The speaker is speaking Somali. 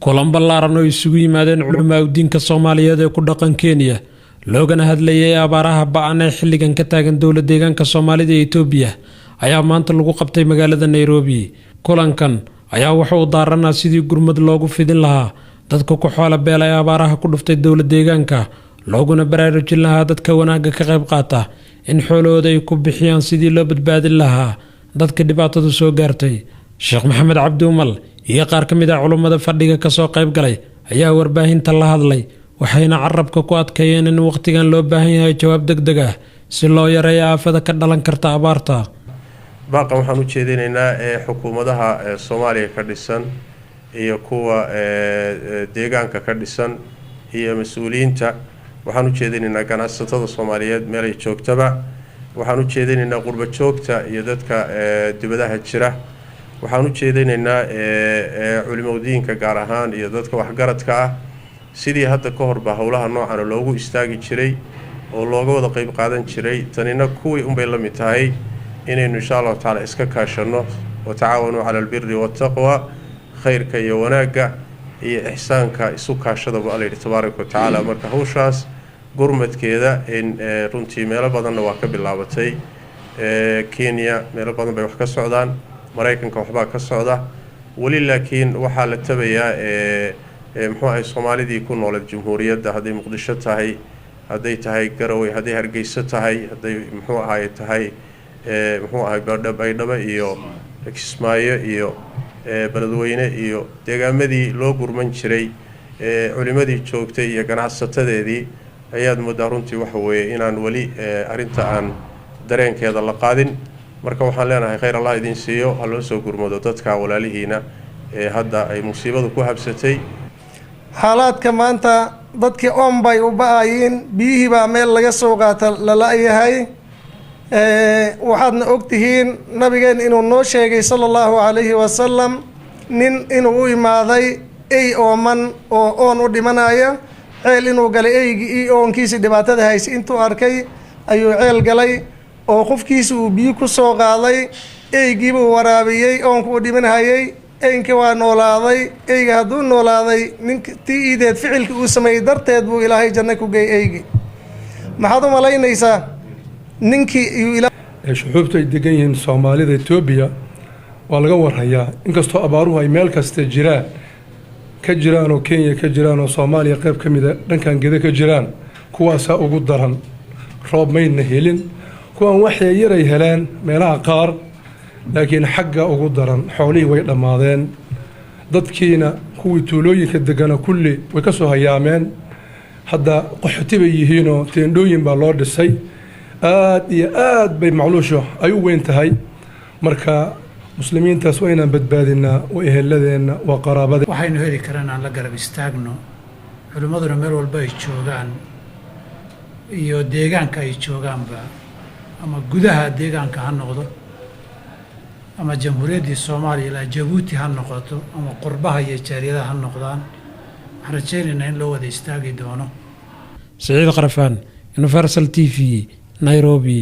kulan ballaaran oo isugu yimaadeen culumaa diinka Soomaaliyeed ee ku dhaqan Kenya loogana hadlayay abaaraha ba'an ee xilligan ka taagan dowladda deegaanka Soomaalida ee Itoobiya ayaa maanta lagu qabtay magaalada Nairobi. Kulankan ayaa wuxuu daaranaa sidii gurmad loogu fidin lahaa dadka ku xoolo beelay abaaraha ku dhuftay dowladda deegaanka looguna baraarujin lahaa dadka wanaagga ka qayb qaata in xoolahooda ay ku bixiyaan sidii loo badbaadin lahaa dadka dhibaatadu soo gaartay. Sheekh Maxamed Cabdi Umal iyo qaar ka mid ah culimada fadhiga ka soo qayb galay ayaa warbaahinta la hadlay waxayna carabka ku adkeeyeen in waqtigan loo baahan yahay jawaab degdeg ah si loo yareeyo aafada ka dhalan karta abaarta. baaqan waxaan u jeedinaynaa xukuumadaha Soomaaliya ka dhisan iyo kuwa deegaanka ka dhisan iyo mas'uuliyiinta waxaan u jeedinaynaa ganacsatada Soomaaliyeed meel ay joogtaba waxaan u jeedinaynaa qurba joogta iyo dadka dibadaha jira waxaan u jeedinaynaa culimadiinka gaar ahaan iyo dadka waxgaradka ah sidii hadda ka horba howlaha noocan loogu istaagi jiray oo looga wada qayb qaadan jiray tanina kuwii un bay la mid tahay inaynu insha Allah taala iska kaashano oo tacaawunu cala albirri wattaqwa khayrka iyo wanaagga iyo ihsaanka isu kaashada Allah tabaaraka wa taala marka hawshaas gurmadkeeda in runtii meelo badan waa ka bilaabatay Kenya meelo badan bay wax ka socdaan Mareykanka waxba ka socda wali laakiin waxa la tabayaa muxuu ahay Soomaalidii ku nool jamhuuriyadda haday Muqdisho tahay haday tahay Garowe haday Hargeysa tahay haday muxuu ahay Baydhabo iyo Kismaayo iyo Beledweyne iyo deegaamadii loo gurman jiray culimadii joogtay iyo ganacsatadeedii ayaad moodaa runtii waxa weeye inaan wali arinta aan dareenkeeda la qaadin marka waxaan leenahay khayr Allah idin siiyo hal soo gurmado dadka walaalihiina hadda ay musiibadu ku habsatay xaaladka maanta dadkii oonbay u baahayin biyihii baa meel laga soo qaata la laayahay waxaadna ogtihiin nabigeen inuu noo sheegay sallallahu alayhi wasallam nin inuu u imaaday ay ooman oo oon u dhimanaya ceel inuu galay eygii oonkiisa dhibaatada haysay intuu arkay ayuu ceel galay oo qofkiisa uu biyo ku soo qaaday eygii buu waraabiyay oonku u dhimanayay eynka waa noolaaday eyga hadduu noolaaday nintii ideed ficilkii uu sameeyay darteed buu ilaahay janno ku geeyay eygii maxaad u malaynaysaa ninkii shucuubtu ay degan yihiin Soomaalida Itoobiya waa laga warhayaa inkastoo abaaruhu ay meel kasta jiraan oo Kenya ka jiraan oo Soomaaliya qayb ka mid ah dhankan geeda ka jiraan kuwaasa ugu daran roob mayna helin kuwan waxay yaray helaan meelaha qaar laakiin xagga ugu daran xoolihii way dhamaadeen dadkiina kuwii tuulooyinka degana kulli way ka soo hayaameen hadda qaxootibay yihiin oo teendhooyin baa loo dhisay aad iyo aad bay macluusho ay u weyn tahay marka muslimiintaas waa inaan badbaadinaa waa eheladeenna waa qaraabada waxaynu heli karaan aan la garab istaagno culimaduna meel walba ay joogaan iyo deegaanka ay joogaanba ama gudaha deegaanka ha noqdo ama jamhuuriyadda Soomaaliya ilaa Jabuuti ha noqoto ama qurbaha iyo jaariyadaha ha noqdaan waxaan rajaynaynaa in loo wada istaagi doono. Saciid Qarafaan, Universal TV, Nairobi.